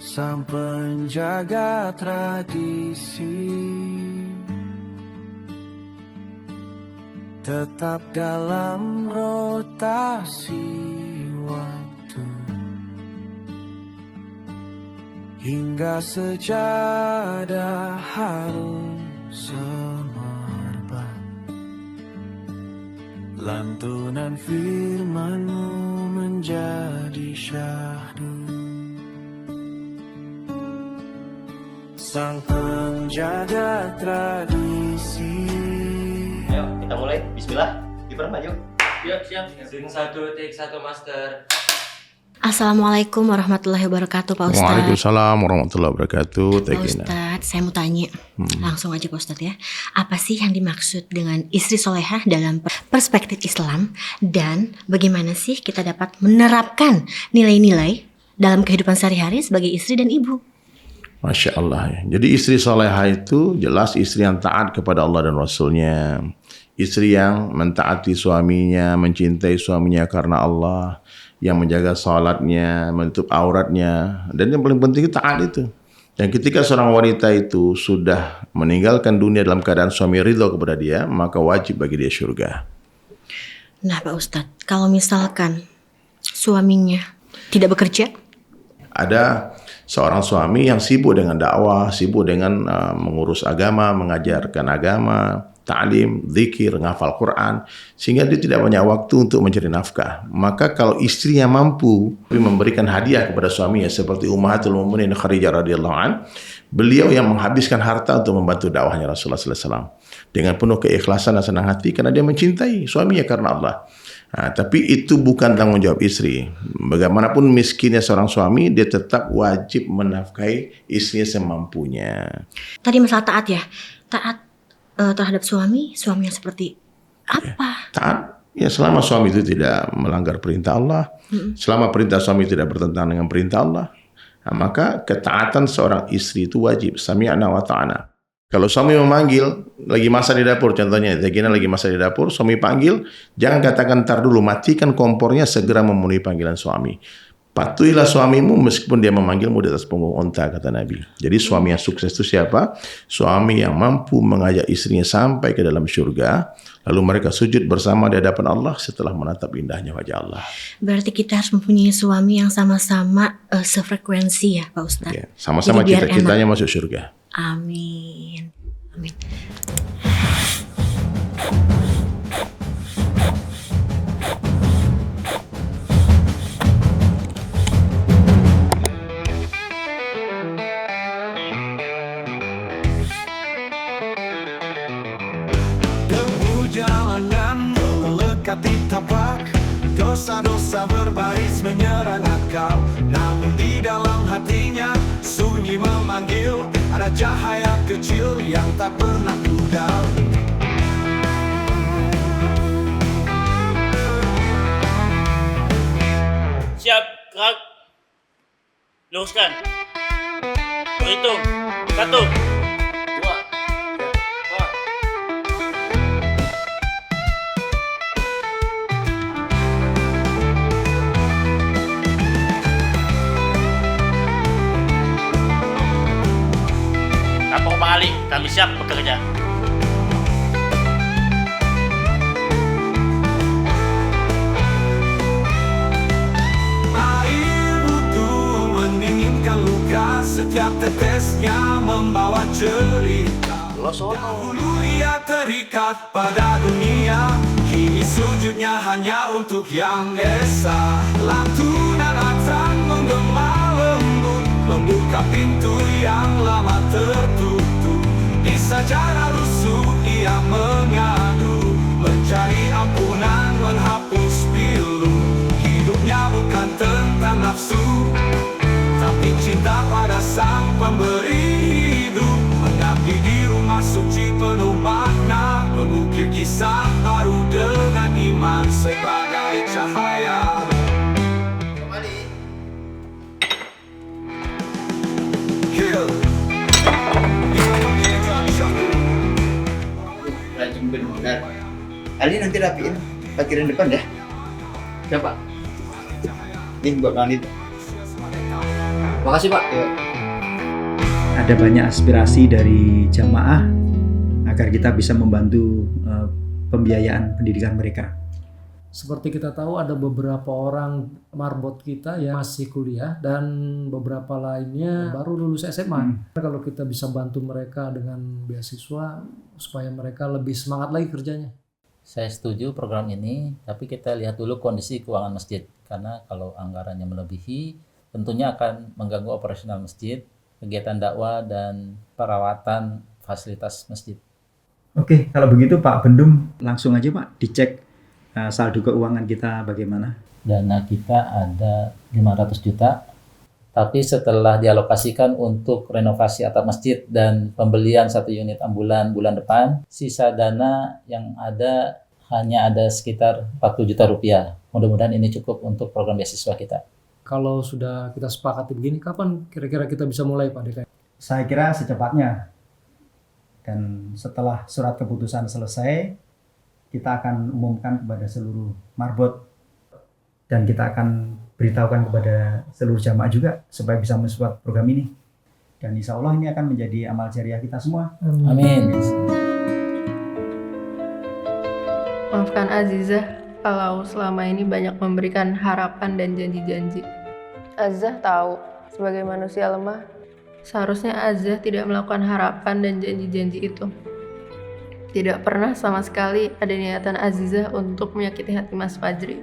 sang penjaga tradisi, tetap dalam rotasi waktu, hingga sejadah harum semerbak. Lantunan firman-Mu menjadi syahdu, sang penjaga tradisi. Ayo kita mulai, bismillah, Gibran maju. Siap. Sing 1, take 1, master. Assalamualaikum warahmatullahi wabarakatuh, Pak Ustadz. Waalaikumsalam warahmatullahi wabarakatuh. Pak Ustadz, saya mau tanya langsung aja Pak Ustadz ya. Apa sih yang dimaksud dengan istri solehah dalam perspektif Islam, dan bagaimana sih kita dapat menerapkan nilai-nilai dalam kehidupan sehari-hari sebagai istri dan ibu? Masya Allah ya. Jadi istri salehah itu jelas istri yang taat kepada Allah dan Rasulnya. Istri yang mentaati suaminya, mencintai suaminya karena Allah, yang menjaga salatnya, menutup auratnya, dan yang paling penting taat itu. Dan ketika seorang wanita itu sudah meninggalkan dunia dalam keadaan suami ridho kepada dia, maka wajib bagi dia syurga. Nah Pak Ustadz, kalau misalkan suaminya tidak bekerja? Ada seorang suami yang sibuk dengan dakwah, sibuk dengan mengurus agama, mengajarkan agama, ta'lim, zikir, ngafal Quran, sehingga dia tidak banyak waktu untuk mencari nafkah. Maka kalau istrinya mampu memberikan hadiah kepada suaminya seperti Ummahatul Mukminin Khadijah radhiyallahu an, beliau yang menghabiskan harta untuk membantu dakwahnya Rasulullah sallallahu alaihi wasallam dengan penuh keikhlasan dan senang hati karena dia mencintai suaminya karena Allah. Nah, tapi itu bukan tanggung jawab istri. Bagaimanapun miskinnya seorang suami, dia tetap wajib menafkahi istrinya semampunya. Tadi masalah taat ya, taat terhadap suami yang seperti apa? Ya, taat, ya selama suami itu tidak melanggar perintah Allah, selama perintah suami tidak bertentangan dengan perintah Allah, nah, maka ketaatan seorang istri itu wajib. Sami'na wa ta'ana. Kalau suami memanggil, lagi masak di dapur, contohnya, Tegina lagi masak di dapur, suami panggil, jangan katakan ntar dulu, matikan kompornya, segera memenuhi panggilan suami. Patuhilah suamimu meskipun dia memanggilmu di atas punggung onta, kata Nabi. Jadi suami yang sukses itu siapa? Suami yang mampu mengajak istrinya sampai ke dalam surga, lalu mereka sujud bersama di hadapan Allah setelah menatap indahnya wajah Allah. Berarti kita harus mempunyai suami yang sama-sama sefrekuensi ya Pak Ustadz? Ya, sama-sama cita-citanya masuk surga. Amin. Jangan melekati tapak, dosa-dosa berbaris menyerang akal. Namun di dalam hatinya sunyi memanggil, ada cahaya kecil yang tak pernah pudar. Siap, gerak. Luruskan. Berhitung. 1, 2, 3, 4. Kampung Bang Ali, kami siap bekerja. Air butuh mendinginkan luka, setiap tetesnya membawa cerita. Dahulu ia terikat pada dunia, kini sujudnya hanya untuk yang esa. Lantunan azan menggema lembut, membuka pintu yang lama tertutup. Di sajadah rusuh ia mengadu, mencari ampunan, menghapus pilu. Hidupnya bukan tentang nafsu, tapi cinta pada sang pemberi hidup. Mengabdi di rumah suci penuh makna, mengukir kisah baru dengan iman sebagai cahaya. Kembali. Kill. Rajin benar. Ali nanti rapiin parkiran depan ya. Siapa? Nih buat Lanit. Makasih Pak. Ada banyak aspirasi dari jamaah agar kita bisa membantu pembiayaan pendidikan mereka. Seperti kita tahu ada beberapa orang marbot kita yang masih kuliah dan beberapa lainnya baru lulus SMA. Kalau kita bisa bantu mereka dengan beasiswa supaya mereka lebih semangat lagi kerjanya. Saya setuju program ini, tapi kita lihat dulu kondisi keuangan masjid. Karena kalau anggarannya melebihi, tentunya akan mengganggu operasional masjid, kegiatan dakwah, dan perawatan fasilitas masjid. Oke, kalau begitu Pak Bendum, langsung aja Pak dicek saldo keuangan kita bagaimana. Dana kita ada 500 juta, tapi setelah dialokasikan untuk renovasi atap masjid dan pembelian 1 unit ambulan bulan depan, sisa dana yang ada hanya ada sekitar 40 juta rupiah. Mudah-mudahan ini cukup untuk program beasiswa kita. Kalau sudah kita sepakati begini, kapan kira-kira kita bisa mulai Pak DKI? Saya kira secepatnya. Dan setelah surat keputusan selesai, kita akan umumkan kepada seluruh marbot dan kita akan beritahukan kepada seluruh jamaah juga supaya bisa mensupport program ini. Dan insya Allah ini akan menjadi amal jariah kita semua. Amin. Maafkan Azizah kalau selama ini banyak memberikan harapan dan janji-janji. Azizah tahu sebagai manusia lemah, seharusnya Azizah tidak melakukan harapan dan janji-janji itu. Tidak pernah sama sekali ada niatan Azizah untuk menyakiti hati Mas Fajri.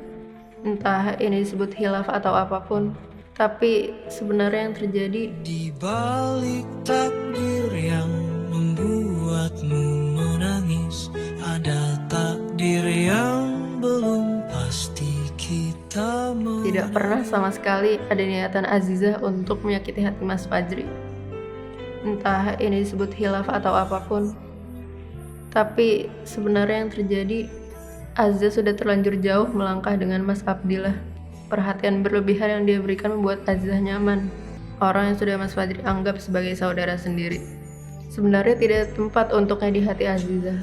Entah ini disebut khilaf atau apapun, tapi sebenarnya yang terjadi Di balik takdir yang membuatmu menangis, ada takdir yang belum pasti kita tidak pernah sama sekali ada niatan Azizah untuk menyakiti hati Mas Fajri. Entah ini disebut khilaf atau apapun, tapi sebenarnya yang terjadi, Azizah sudah terlanjur jauh melangkah dengan Mas Abdillah. Perhatian berlebihan yang dia berikan membuat Azizah nyaman. Orang yang sudah Mas Fajri anggap sebagai saudara sendiri, sebenarnya tidak ada tempat untuknya di hati Azizah.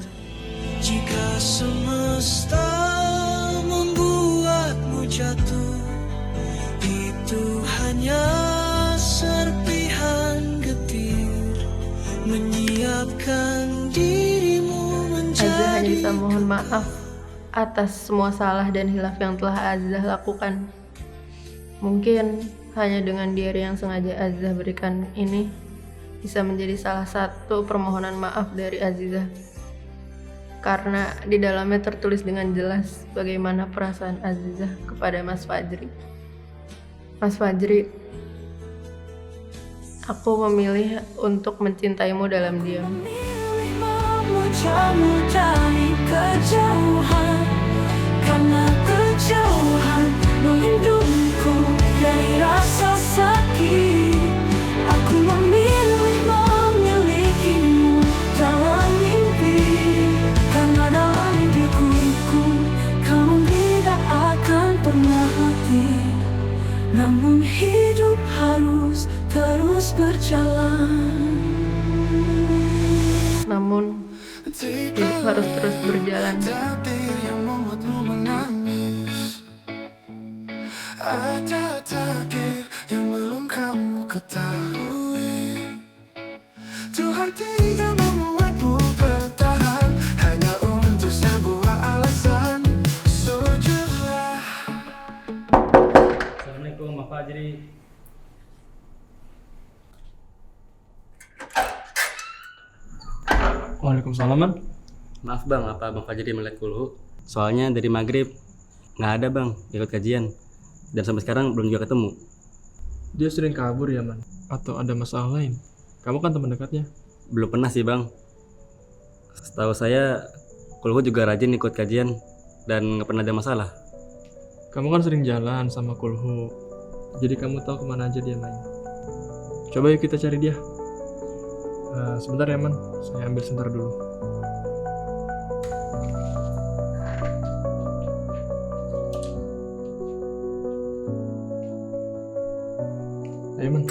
Jika semesta membuatmu jatuh, itu hanya serpihan getir menyiapkan dirimu menjadi. Azizah hanya bisa mohon maaf atas semua salah dan hilaf yang telah Azizah lakukan. Mungkin hanya dengan diary yang sengaja Azizah berikan ini bisa menjadi salah satu permohonan maaf dari Azizah. Karena di dalamnya tertulis dengan jelas bagaimana perasaan Azizah kepada Mas Fajri. Mas Fajri, aku memilih untuk mencintaimu dalam diam. Memujamu dari kejauhan, karena kejauhan melindungiku dari rasa sakit. Aku memilih memilikimu dalam mimpi, karena dalam mimpiku kamu tidak akan pernah mati. Namun hidup harus terus berjalan. Namun hidup harus terus berjalan. Takdir yang membuatmu menangis, ada takdir yang belum kamu ketahui. Tuhan tidak membuatmu bertahan hanya untuk sebuah alasan. Sujudlah. Assalamualaikum Mas Fajri. Waalaikumsalam, Man. Maaf bang, apa Bang Fajri melek kulhu? Soalnya dari maghrib nggak ada bang ikut kajian, dan sampai sekarang belum juga ketemu. Dia sering kabur ya, Man? Atau ada masalah lain? Kamu kan teman dekatnya. Belum pernah sih bang. Setahu saya kulhu juga rajin ikut kajian dan nggak pernah ada masalah. Kamu kan sering jalan sama Kulhu, jadi kamu tahu kemana aja dia main. Coba yuk kita cari dia. Sebentar ya, Man. Saya ambil sebentar dulu. Ayo, Man.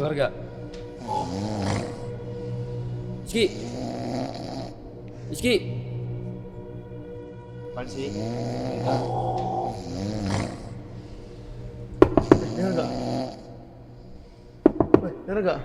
Dengar gak? Rizky. Rizky. Apaan sih? Dengar gak? Woi, dengar gak?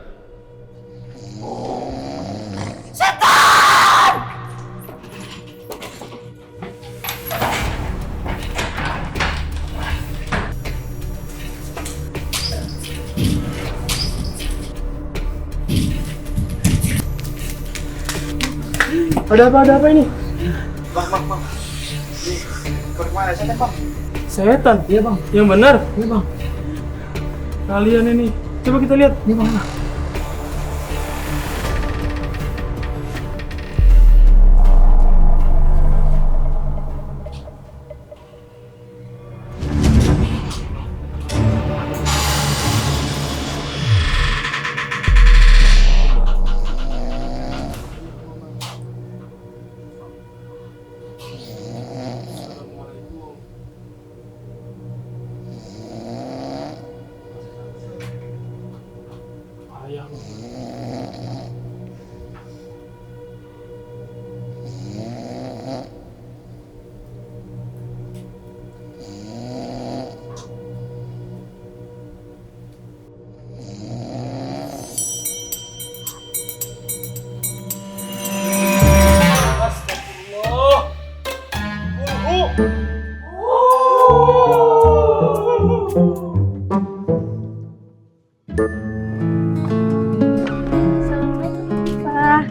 Ada apa ini? Bang. Kau kemana? Setan, Bang. Setan? Iya bang. Yang benar? Iya bang. Kalian ini. Coba kita lihat. Iya bang.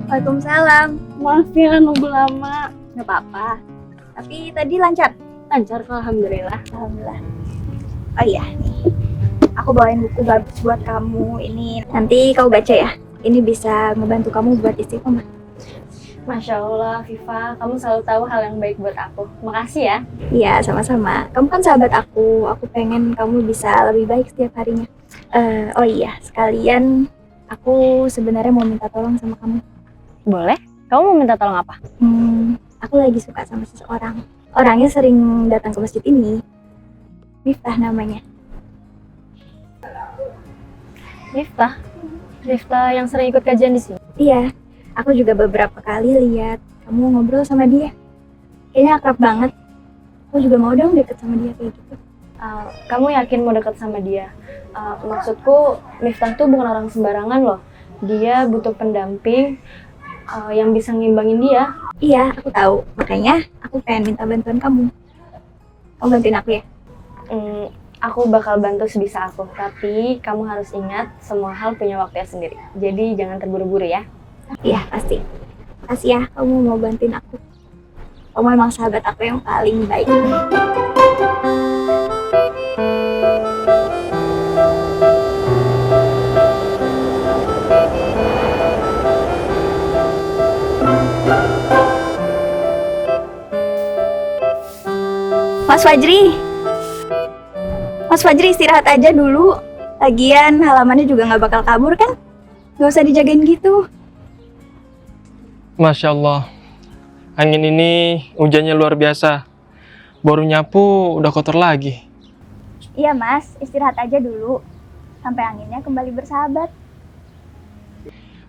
Waalaikumsalam. Maaf ya nunggu lama. Gak apa-apa. Tapi tadi lancar? Lancar kok, alhamdulillah. Alhamdulillah. Oh iya, nih. Aku bawain buku bagus buat kamu. Ini nanti kau baca ya. Ini bisa ngebantu kamu buat istiqomah. Masya Allah, Viva, kamu selalu tahu hal yang baik buat aku. Makasih ya. Iya, sama-sama. Kamu kan sahabat aku. Aku pengen kamu bisa lebih baik setiap harinya. Oh iya, sekalian aku sebenarnya mau minta tolong sama kamu. Boleh? Kamu mau minta tolong apa? Aku lagi suka sama seseorang. Orangnya sering datang ke masjid ini. Miftah namanya. Miftah? Miftah yang sering ikut kajian di sini? Iya, aku juga beberapa kali lihat kamu ngobrol sama dia. Kayaknya akrab banget. Aku juga mau dong deket sama dia kayak gitu. Kamu yakin mau deket sama dia? Maksudku, Miftah tuh bukan orang sembarangan loh. Dia butuh pendamping yang bisa ngimbangin dia. Iya, aku tahu. Makanya aku pengen minta bantuan kamu. Kamu bantuin aku ya? Aku bakal bantu sebisa aku. Tapi kamu harus ingat semua hal punya waktunya sendiri. Jadi jangan terburu-buru ya. Iya, pasti. Makasih ya kamu mau bantuin aku. Kamu emang sahabat aku yang paling baik. Mas Fajri. Mas Fajri istirahat aja dulu. Lagian halamannya juga nggak bakal kabur kan? Gak usah dijagain gitu. Masya Allah. Angin ini hujannya luar biasa. Baru nyapu udah kotor lagi. Iya mas, istirahat aja dulu. Sampai anginnya kembali bersahabat.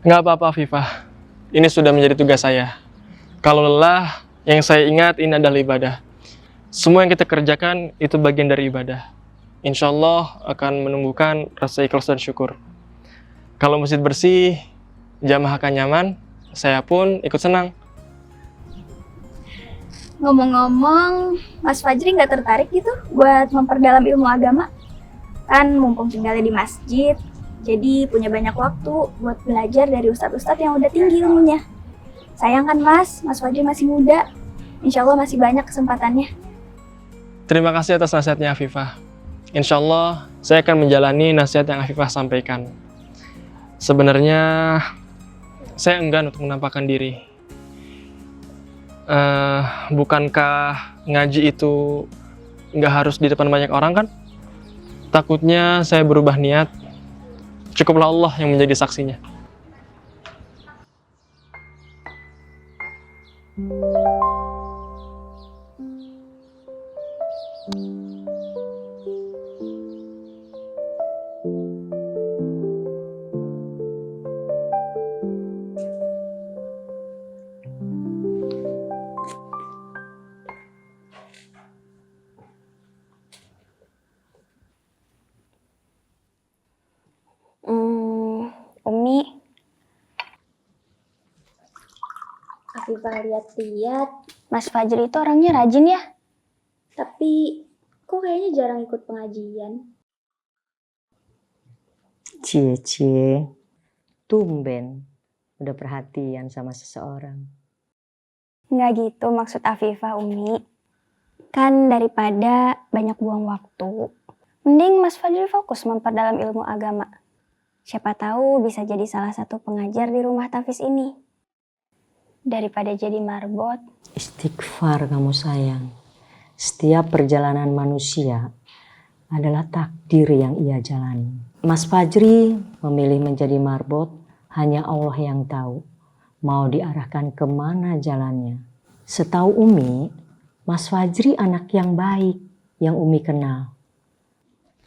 Nggak apa-apa, Viva. Ini sudah menjadi tugas saya. Kalau lelah, yang saya ingat ini adalah ibadah. Semua yang kita kerjakan itu bagian dari ibadah. Insya Allah akan menumbuhkan rasa ikhlas dan syukur. Kalau masjid bersih, jamaah akan nyaman, saya pun ikut senang. Ngomong-ngomong, Mas Fajri nggak tertarik gitu buat memperdalam ilmu agama? Kan mumpung tinggalnya di masjid, jadi punya banyak waktu buat belajar dari ustadz-ustadz yang udah tinggi ilmunya. Sayang kan Mas Fajri masih muda. Insya Allah masih banyak kesempatannya. Terima kasih atas nasihatnya Afifah. Insya Allah saya akan menjalani nasihat yang Afifah sampaikan. Sebenarnya saya enggan untuk menampakkan diri. Bukankah ngaji itu nggak harus di depan banyak orang kan? Takutnya saya berubah niat. Cukuplah Allah yang menjadi saksinya. Afifah lihat-lihat, Mas Fajri itu orangnya rajin ya. Tapi kok kayaknya jarang ikut pengajian. Cie, tumben udah perhatian sama seseorang. Nggak gitu maksud Afifah, Umi. Kan daripada banyak buang waktu, mending Mas Fajri fokus memperdalam ilmu agama. Siapa tahu bisa jadi salah satu pengajar di rumah tahfiz ini. Daripada jadi marbot. Istighfar kamu sayang. Setiap perjalanan manusia adalah takdir yang ia jalani. Mas Fajri memilih menjadi marbot, hanya Allah yang tahu mau diarahkan kemana jalannya. Setahu Umi, Mas Fajri anak yang baik yang Umi kenal.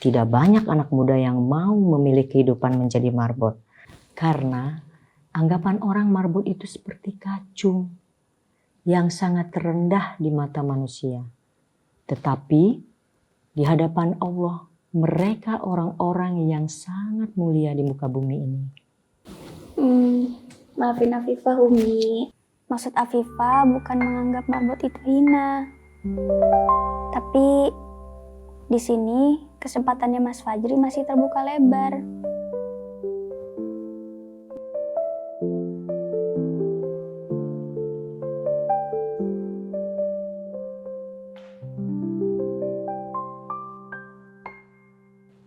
Tidak banyak anak muda yang mau memilih kehidupan menjadi marbot. Karena anggapan orang marbot itu seperti kacung yang sangat rendah di mata manusia. Tetapi di hadapan Allah, mereka orang-orang yang sangat mulia di muka bumi ini. Maafin Afifah, Umi. Maksud Afifah bukan menganggap marbot itu hina. Tapi di sini kesempatannya Mas Fajri masih terbuka lebar.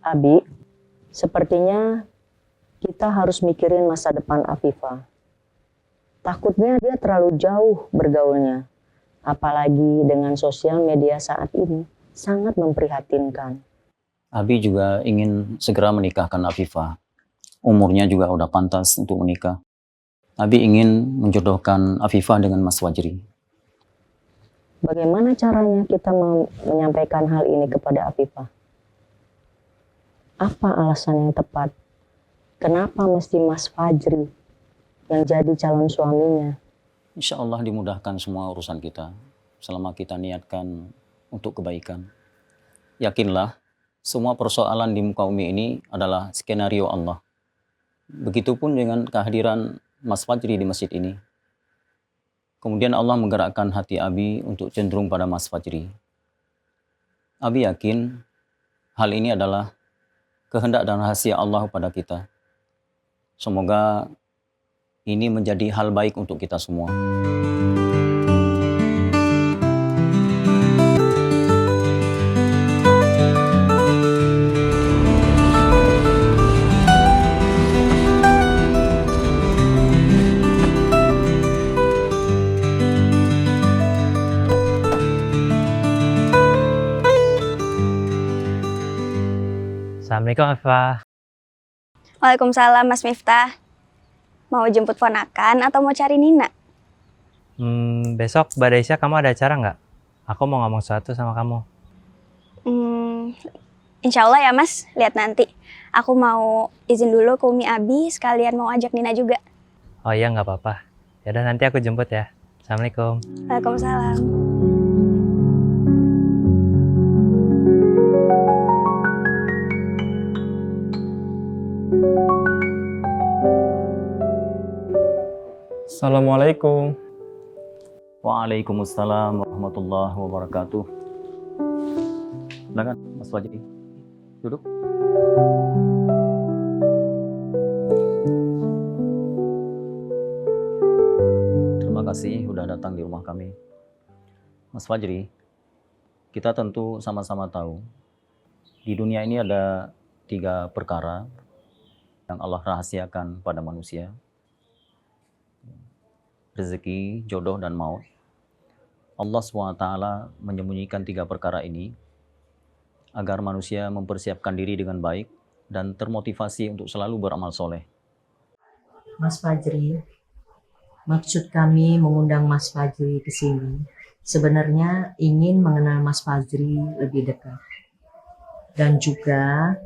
Abi, sepertinya kita harus mikirin masa depan Afifah. Takutnya dia terlalu jauh bergaulnya. Apalagi dengan sosial media saat ini. Sangat memprihatinkan. Abi juga ingin segera menikahkan Afifah. Umurnya juga udah pantas untuk menikah. Abi ingin menjodohkan Afifah dengan Mas Fajri. Bagaimana caranya kita menyampaikan hal ini kepada Afifah? Apa alasan yang tepat? Kenapa mesti Mas Fajri yang jadi calon suaminya? Insya Allah dimudahkan semua urusan kita. Selama kita niatkan untuk kebaikan. Yakinlah, semua persoalan di muka bumi ini adalah skenario Allah. Begitupun dengan kehadiran Mas Fajri di masjid ini. Kemudian Allah menggerakkan hati Abi untuk cenderung pada Mas Fajri. Abi yakin hal ini adalah kehendak dan rahasia Allah pada kita. Semoga ini menjadi hal baik untuk kita semua. Assalamualaikum Afifah. Waalaikumsalam Mas Miftah. Mau jemput ponakan atau mau cari Nina? Besok Mbak Daisya kamu ada acara nggak? Aku mau ngomong sesuatu sama kamu. Insya Allah ya Mas, lihat nanti. Aku mau izin dulu ke Umi Abi, sekalian mau ajak Nina juga. Oh iya nggak apa-apa. Yaudah nanti aku jemput ya. Assalamualaikum. Waalaikumsalam. Assalamualaikum. Waalaikumsalam warahmatullahi wabarakatuh. Silakan Mas Fajri. Duduk. Terima kasih sudah datang di rumah kami. Mas Fajri, kita tentu sama-sama tahu di dunia ini ada 3 perkara yang Allah rahasiakan pada manusia. Rezeki, jodoh, dan maut. Allah SWT menyembunyikan 3 perkara ini agar manusia mempersiapkan diri dengan baik dan termotivasi untuk selalu beramal soleh. Mas Fajri, maksud kami mengundang Mas Fajri ke sini sebenarnya ingin mengenal Mas Fajri lebih dekat. Dan juga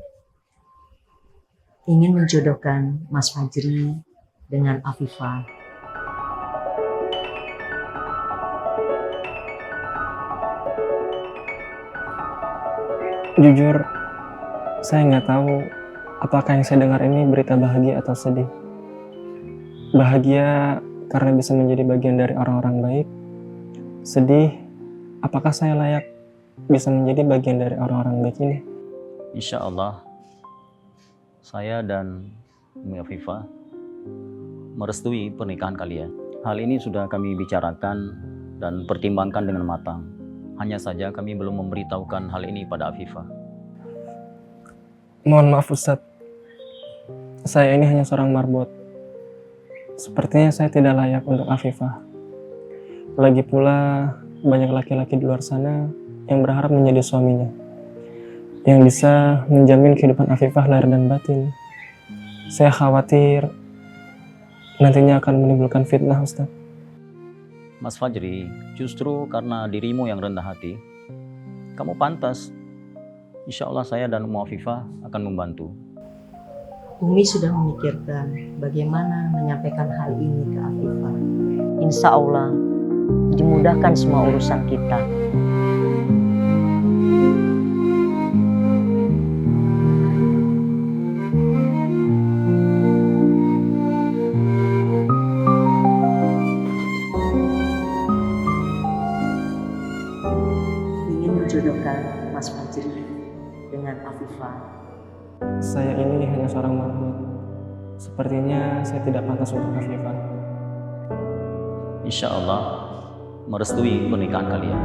ingin menjodohkan Mas Fajri dengan Afifah. Jujur, saya nggak tahu apakah yang saya dengar ini berita bahagia atau sedih. Bahagia karena bisa menjadi bagian dari orang-orang baik. Sedih, apakah saya layak bisa menjadi bagian dari orang-orang baik ini? Insya Allah, saya dan Umi Afifah merestui pernikahan kalian. Hal ini sudah kami bicarakan dan pertimbangkan dengan matang. Hanya saja kami belum memberitahukan hal ini pada Afifah. Mohon maaf Ustadz, saya ini hanya seorang marbot. Sepertinya saya tidak layak untuk Afifah. Lagi pula banyak laki-laki di luar sana yang berharap menjadi suaminya, yang bisa menjamin kehidupan Afifah lahir dan batin. Saya khawatir nantinya akan menimbulkan fitnah, Ustaz. Mas Fajri, justru karena dirimu yang rendah hati, kamu pantas. Insya Allah saya dan Umu Afifah akan membantu. Umi sudah memikirkan bagaimana menyampaikan hal ini ke Afifah. Insya Allah dimudahkan semua urusan kita. Ingin menjodohkan Mas Fajri dengan Afifah. Saya ini hanya seorang marbot. Sepertinya saya tidak pantas untuk Afifah. Insya Allah merestui pernikahan kalian.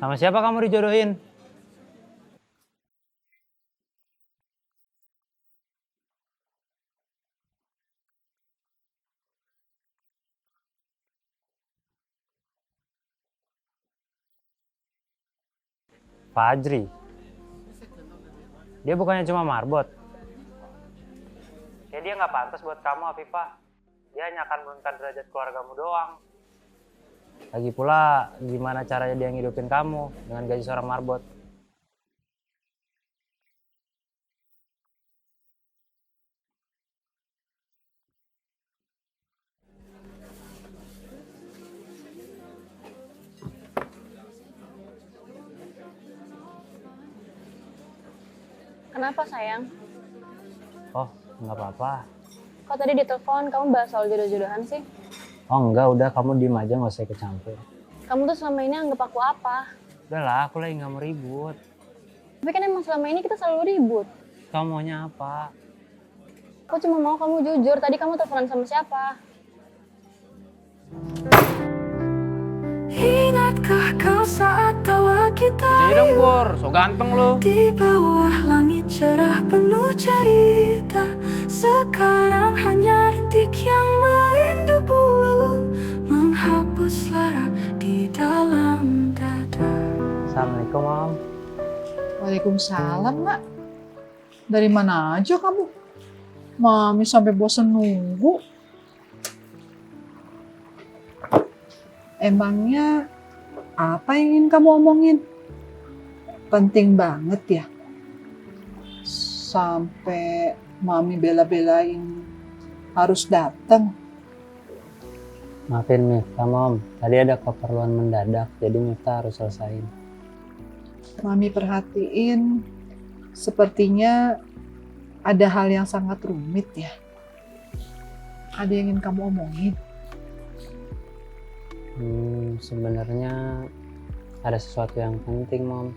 Sama siapa kamu dijodohin? Fajri. Dia bukannya cuma marbot. Ya dia nggak pantas buat kamu, Afifah. Dia hanya akan menurunkan derajat keluargamu doang. Lagi pula, gimana caranya dia ngidupin kamu dengan gaji seorang marbot? Kenapa sayang? Oh, nggak apa-apa. Kok tadi di telepon kamu bahas soal jodoh-jodohan sih? Oh enggak, udah kamu diem aja, nggak usah ikut campur. Kamu tuh selama ini anggap aku apa? Udahlah, aku lagi nggak mau ribut. Tapi kan emang selama ini kita selalu ribut. Kamu maunya apa? Aku cuma mau kamu jujur, tadi kamu teleponan sama siapa? Ingatkah kau saat tawa kita? Jadi dong Bor, so ganteng lo. Di bawah langit cerah penuh cerita. Sekarang hanya rintik yang merindu bulu, menghapus lara di dalam dada. Assalamualaikum Om. Waalaikumsalam nak. Dari mana aja kamu? Mami sampai bosan nunggu. Emangnya apa yang ingin kamu omongin? Penting banget ya? Sampai Mami bela-belain harus datang. Maafin Miftah, Mom. Tadi ada keperluan mendadak, jadi Miftah harus selesaiin. Mami perhatiin, sepertinya ada hal yang sangat rumit ya. Ada yang ingin kamu omongin? Sebenarnya ada sesuatu yang penting, Mom.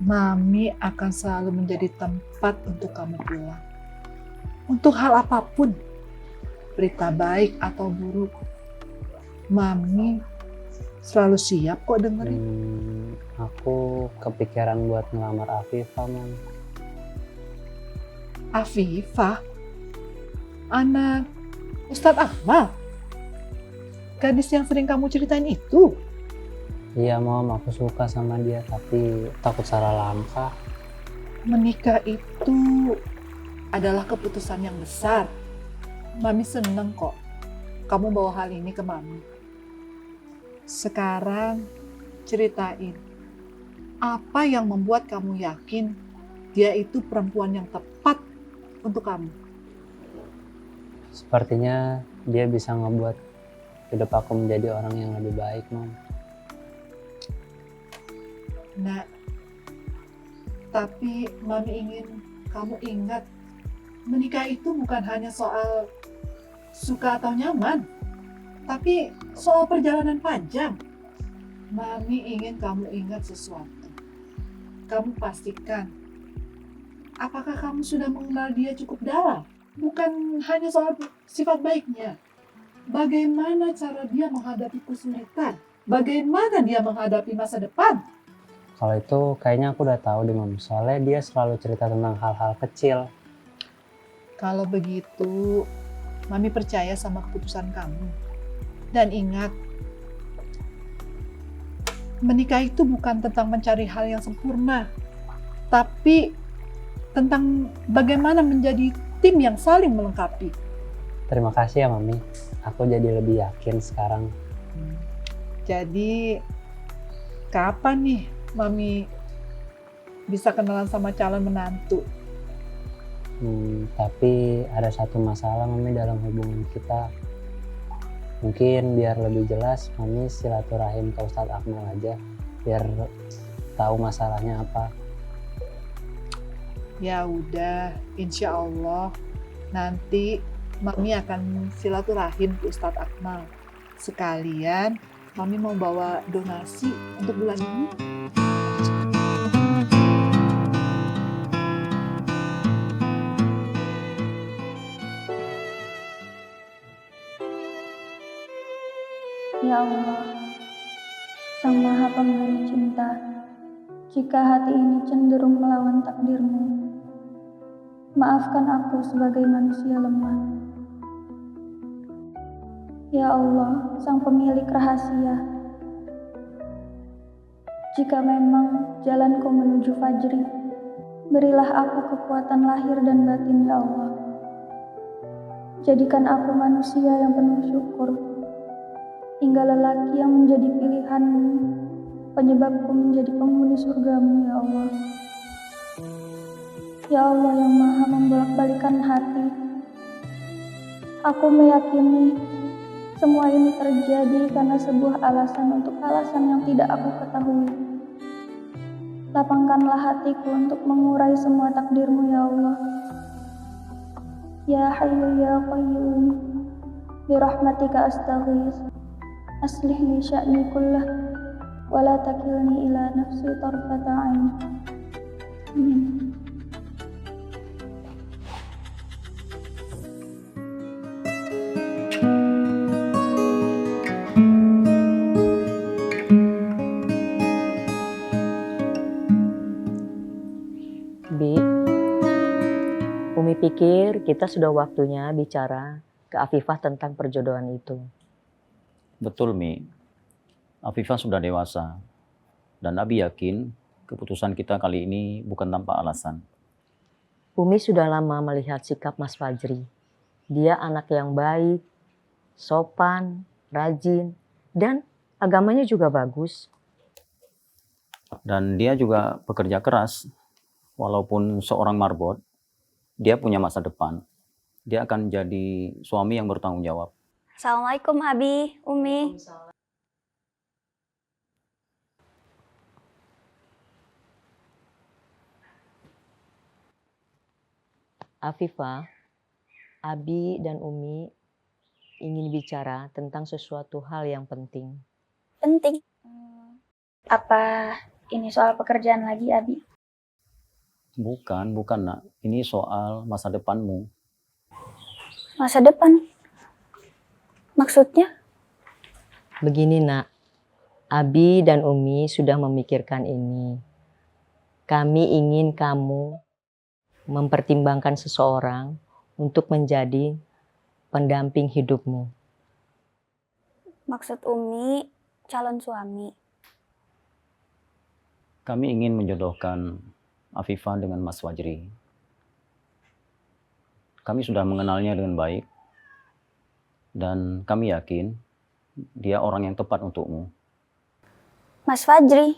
Mami akan selalu menjadi tempat untuk kamu pulang. Untuk hal apapun, berita baik atau buruk, Mami selalu siap kok dengerin. Aku kepikiran buat ngelamar Afifah, Mom. Afifah? Anak Ustadz Akmal? Gadis yang sering kamu ceritain itu? Iya, Mom, aku suka sama dia, tapi takut salah langkah. Menikah itu adalah keputusan yang besar. Mami seneng kok kamu bawa hal ini ke Mami. Sekarang ceritain, apa yang membuat kamu yakin dia itu perempuan yang tepat untuk kamu? Sepertinya dia bisa ngebuat hidup aku menjadi orang yang lebih baik, Mom. Nah, tapi Mami ingin kamu ingat, menikah itu bukan hanya soal suka atau nyaman, tapi soal perjalanan panjang. Mami ingin kamu ingat sesuatu. Kamu pastikan, apakah kamu sudah mengenal dia cukup dalam? Bukan hanya soal sifat baiknya. Bagaimana cara dia menghadapi kesulitan? Bagaimana dia menghadapi masa depan? Kalau itu kayaknya aku udah tahu deh, Mom. Soalnya dia selalu cerita tentang hal-hal kecil. Kalau begitu, Mami percaya sama keputusan kamu. Dan ingat, menikah itu bukan tentang mencari hal yang sempurna, tapi tentang bagaimana menjadi tim yang saling melengkapi. Terima kasih ya, Mami. Aku jadi lebih yakin sekarang. Jadi, kapan nih Mami bisa kenalan sama calon menantu? Tapi ada satu masalah, Mami, dalam hubungan kita. Mungkin biar lebih jelas, Mami silaturahim ke Ustadz Akmal aja, biar tahu masalahnya apa. Ya udah, insya Allah nanti Mami akan silaturahim ke Ustadz Akmal. Sekalian Mami mau bawa donasi untuk bulan ini. Ya Allah, Sang Maha Pemberi Cinta, jika hati ini cenderung melawan takdir-Mu, maafkan aku sebagai manusia lemah. Ya Allah, Sang Pemilik Rahasia, jika memang jalanku menuju Fajri, berilah aku kekuatan lahir dan batin, ya Allah. Jadikan aku manusia yang penuh syukur, hingga lelaki yang menjadi pilihan-Mu, penyebabku menjadi penghuni surga-Mu, ya Allah. Ya Allah yang Maha membolak-balikan hati, aku meyakini semua ini terjadi karena sebuah alasan untuk alasan yang tidak aku ketahui. Lapangkanlah hatiku untuk mengurai semua takdir-Mu, ya Allah. Ya Hayyu ya Qayyum, birahmatika astaghits, aslih li sya'ni kullah, wa la takilni ila nafsi tarfata 'ain. Amin. Bi, Umi pikir kita sudah waktunya bicara ke Afifah tentang perjodohan itu. Betul, Mi. Afifah sudah dewasa. Dan Abi yakin keputusan kita kali ini bukan tanpa alasan. Umi sudah lama melihat sikap Mas Fajri. Dia anak yang baik, sopan, rajin, Dan agamanya juga bagus. Dan dia juga pekerja keras. Walaupun seorang marbot, dia punya masa depan. Dia akan jadi suami yang bertanggung jawab. Assalamualaikum Abi, Umi. Afifah, Abi dan Umi ingin bicara tentang sesuatu hal yang penting. Penting. Apa ini soal pekerjaan lagi, Abi? Bukan nak. Ini soal masa depanmu. Masa depan? Maksudnya? Begini nak, Abi dan Umi sudah memikirkan ini. Kami ingin kamu mempertimbangkan seseorang untuk menjadi pendamping hidupmu. Maksud Umi, calon suami. Kami ingin menjodohkan Afifah dengan Mas Fajri. Kami sudah mengenalnya dengan baik. Dan kami yakin dia orang yang tepat untukmu. Mas Fajri?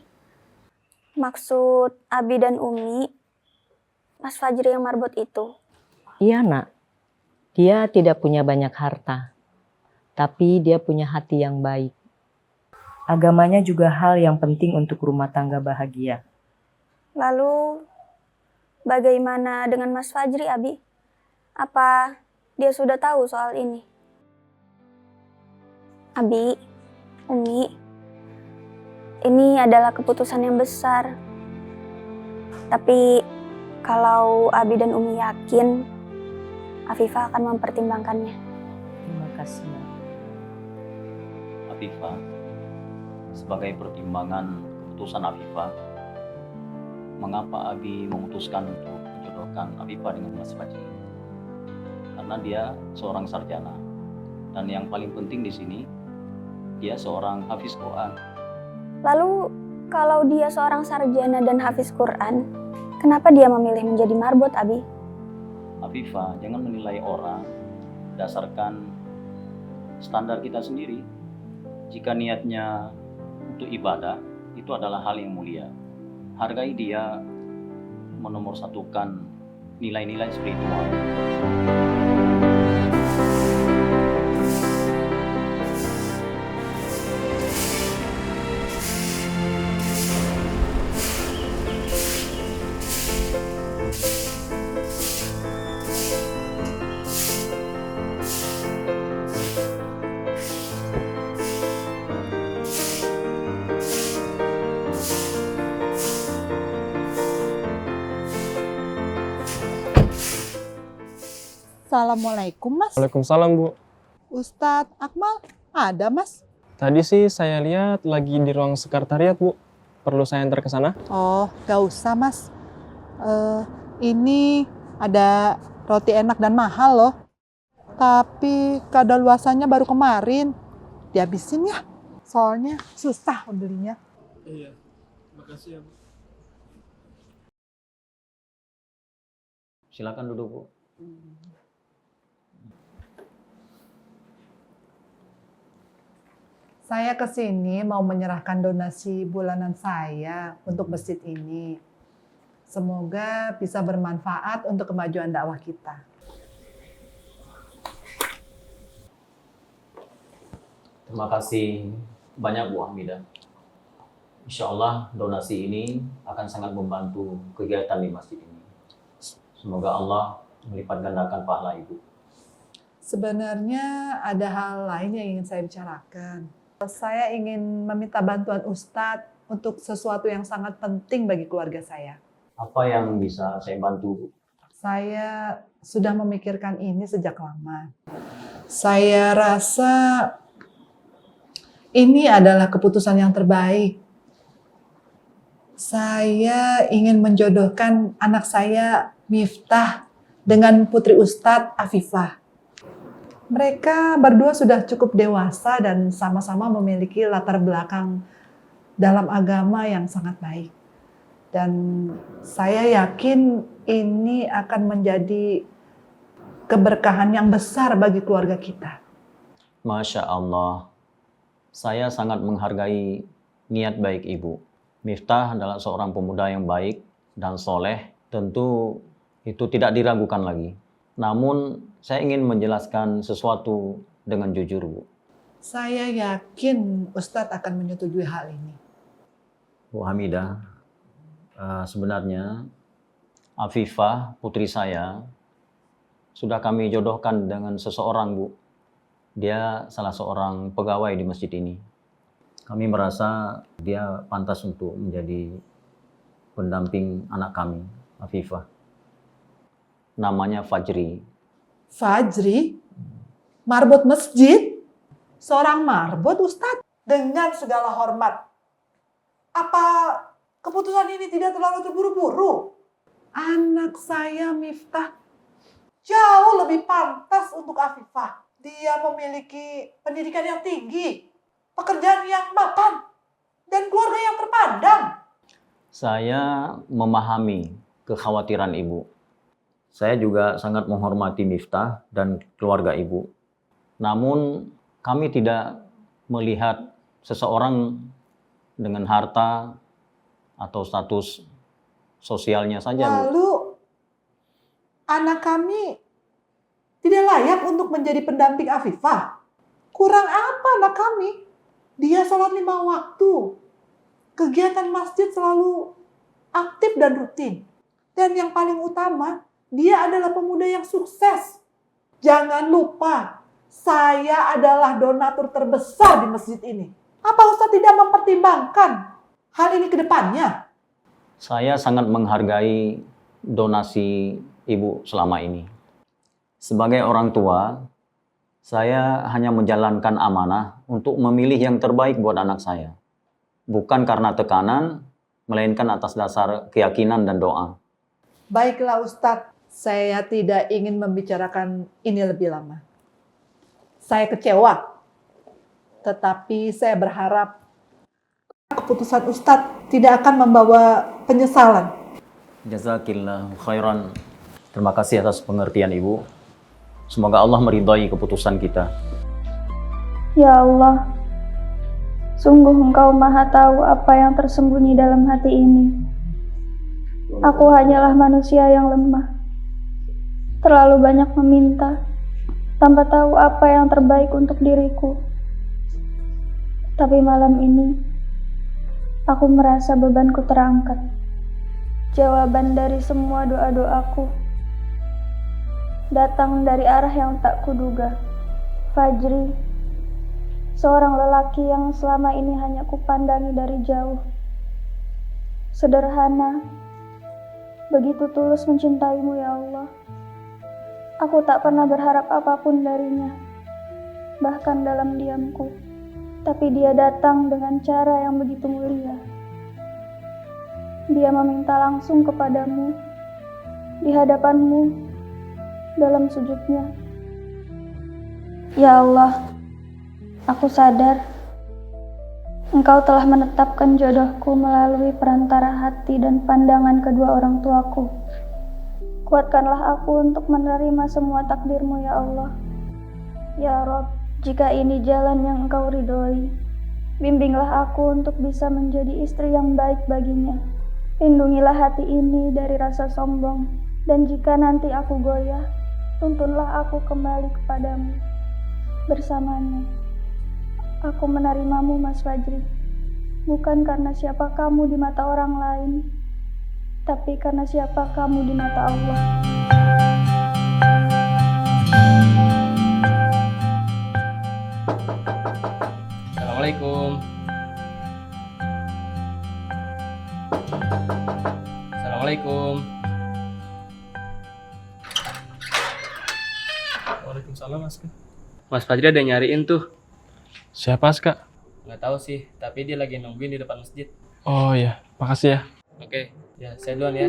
Maksud Abi dan Umi, Mas Fajri yang marbot itu? Iya nak, dia tidak punya banyak harta, tapi dia punya hati yang baik. Agamanya juga hal yang penting untuk rumah tangga bahagia. Lalu, bagaimana dengan Mas Fajri, Abi? Apa dia sudah tahu soal ini? Abi, Umi, ini adalah keputusan yang besar. Tapi kalau Abi dan Umi yakin, Afifah akan mempertimbangkannya. Terima kasih. Afifah, sebagai pertimbangan keputusan Afifah, mengapa Abi memutuskan untuk menjodohkan Afifah dengan Mas Fajri? Karena dia seorang sarjana. Dan yang paling penting di sini, dia seorang hafiz Quran. Lalu, kalau dia seorang sarjana dan hafiz Quran, kenapa dia memilih menjadi marbot, Abi? Afifah, jangan menilai orang berdasarkan standar kita sendiri. Jika niatnya untuk ibadah, itu adalah hal yang mulia. Hargai dia menomorsatukan nilai-nilai spiritual. Assalamualaikum, Mas. Waalaikumsalam, Bu. Ustadz Akmal, ada, Mas? Tadi sih saya lihat lagi di ruang sekretariat, Bu. Perlu saya antar ke sana? Oh, gak usah, Mas. Ini ada roti enak dan mahal loh. Tapi kadaluarsannya baru kemarin. Dihabisin ya. Soalnya susah belinya. Iya, makasih ya, Bu. Silakan duduk, Bu. Saya kesini mau menyerahkan donasi bulanan saya untuk masjid ini. Semoga bisa bermanfaat untuk kemajuan dakwah kita. Terima kasih banyak Bu Hamidah. Insya Allah donasi ini akan sangat membantu kegiatan di masjid ini. Semoga Allah melipat gandakan pahala Ibu. Sebenarnya ada hal lain yang ingin saya bicarakan. Saya ingin meminta bantuan Ustadz untuk sesuatu yang sangat penting bagi keluarga saya. Apa yang bisa saya bantu, Bu? Saya sudah memikirkan ini sejak lama. Saya rasa ini adalah keputusan yang terbaik. Saya ingin menjodohkan anak saya, Miftah, dengan putri Ustadz Afifah. Mereka berdua sudah cukup dewasa dan sama-sama memiliki latar belakang dalam agama yang sangat baik. Dan saya yakin ini akan menjadi keberkahan yang besar bagi keluarga kita. Masya Allah. Saya sangat menghargai niat baik Ibu. Miftah adalah seorang pemuda yang baik dan soleh. Tentu itu tidak diragukan lagi. Namun saya ingin menjelaskan sesuatu dengan jujur, Bu. Saya yakin Ustadz akan menyetujui hal ini. Bu Hamidah, sebenarnya Afifah, putri saya, sudah kami jodohkan dengan seseorang, Bu. Dia salah seorang pegawai di masjid ini. Kami merasa dia pantas untuk menjadi pendamping anak kami, Afifah. Namanya Fajri. Fajri? Marbot masjid? Seorang marbot, Ustadz? Dengan segala hormat. Apa keputusan ini tidak terlalu terburu-buru? Anak saya Miftah jauh lebih pantas untuk Afifah. Dia memiliki pendidikan yang tinggi, pekerjaan yang mapan, dan keluarga yang terpandang. Saya memahami kekhawatiran Ibu. Saya juga sangat menghormati Miftah dan keluarga Ibu. Namun kami tidak melihat seseorang dengan harta atau status sosialnya saja, Bu. Lalu, anak kami tidak layak untuk menjadi pendamping Afifah. Kurang apa anak kami? Dia sholat 5 waktu. Kegiatan masjid selalu aktif dan rutin. Dan yang paling utama, dia adalah pemuda yang sukses. Jangan lupa, saya adalah donatur terbesar di masjid ini. Apa Ustaz tidak mempertimbangkan hal ini ke depannya? Saya sangat menghargai donasi Ibu selama ini. Sebagai orang tua, saya hanya menjalankan amanah untuk memilih yang terbaik buat anak saya. Bukan karena tekanan, melainkan atas dasar keyakinan dan doa. Baiklah Ustadz, saya tidak ingin membicarakan ini lebih lama. Saya kecewa, tetapi saya berharap keputusan Ustadz tidak akan membawa penyesalan. Jazakillah khairan. Terima kasih atas pengertian Ibu. Semoga Allah meridhai keputusan kita. Ya Allah, sungguh Engkau Maha Tahu apa yang tersembunyi dalam hati ini. Aku hanyalah manusia yang lemah, terlalu banyak meminta, tanpa tahu apa yang terbaik untuk diriku. Tapi malam ini, aku merasa bebanku terangkat. Jawaban dari semua doa-doaku datang dari arah yang tak kuduga. Fajri, seorang lelaki yang selama ini hanya kupandangi dari jauh. Sederhana, begitu tulus mencintaimu ya Allah. Aku tak pernah berharap apapun darinya, bahkan dalam diamku. Tapi dia datang dengan cara yang begitu mulia. Dia meminta langsung kepadamu, di hadapanmu, dalam sujudnya. Ya Allah, aku sadar Engkau telah menetapkan jodohku melalui perantara hati dan pandangan kedua orang tuaku. Kuatkanlah aku untuk menerima semua takdirmu ya Allah. Ya Rob, jika ini jalan yang Engkau ridhoi, bimbinglah aku untuk bisa menjadi istri yang baik baginya. Lindungilah hati ini dari rasa sombong, dan jika nanti aku goyah, tuntunlah aku kembali kepadamu. Bersamanya, aku menerimamu Mas Fajri, bukan karena siapa kamu di mata orang lain, tapi karena siapa kamu di mata Allah. Assalamualaikum. Assalamualaikum. Waalaikumsalam, Mas. Mas Fajri ada yang nyariin tuh. Siapa, Kak? Nggak tahu sih, tapi dia lagi nungguin di depan masjid. Oh iya, makasih ya. Oke, ya saya duluan ya.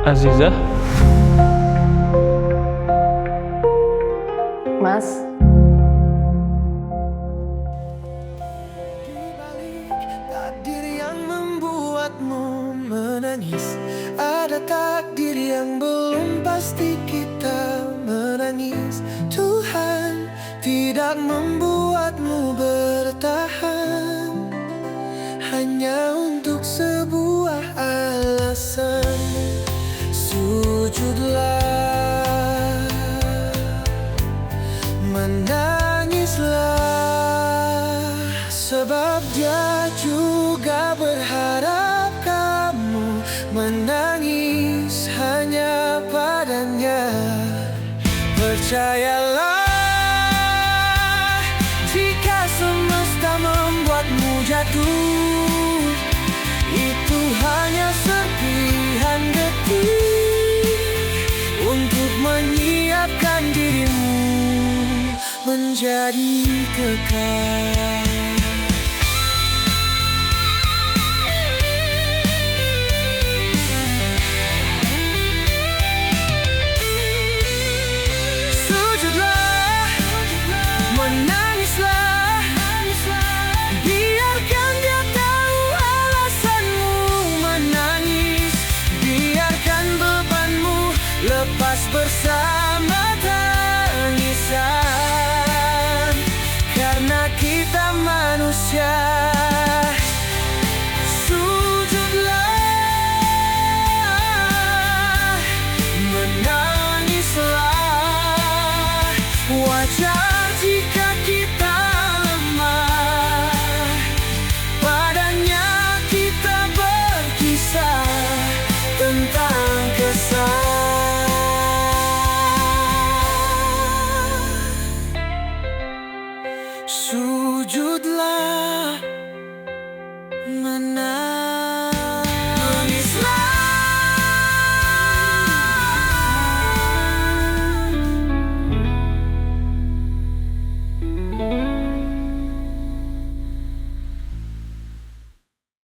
Azizah, Mas, Takdir yang membuatmu menangis, ada takdir yang belum pasti kita menangis. Tuhan tidak membuatmu bertahan hanya untuk sebuah alasan. Sujudlah, menangislah, sebab Dia juga berharap kamu menangis hanya padanya. Percayalah, jika semesta membuatmu jatuh, itu hanya serpihan detik untuk menyiapkan dirimu menjadi kekal.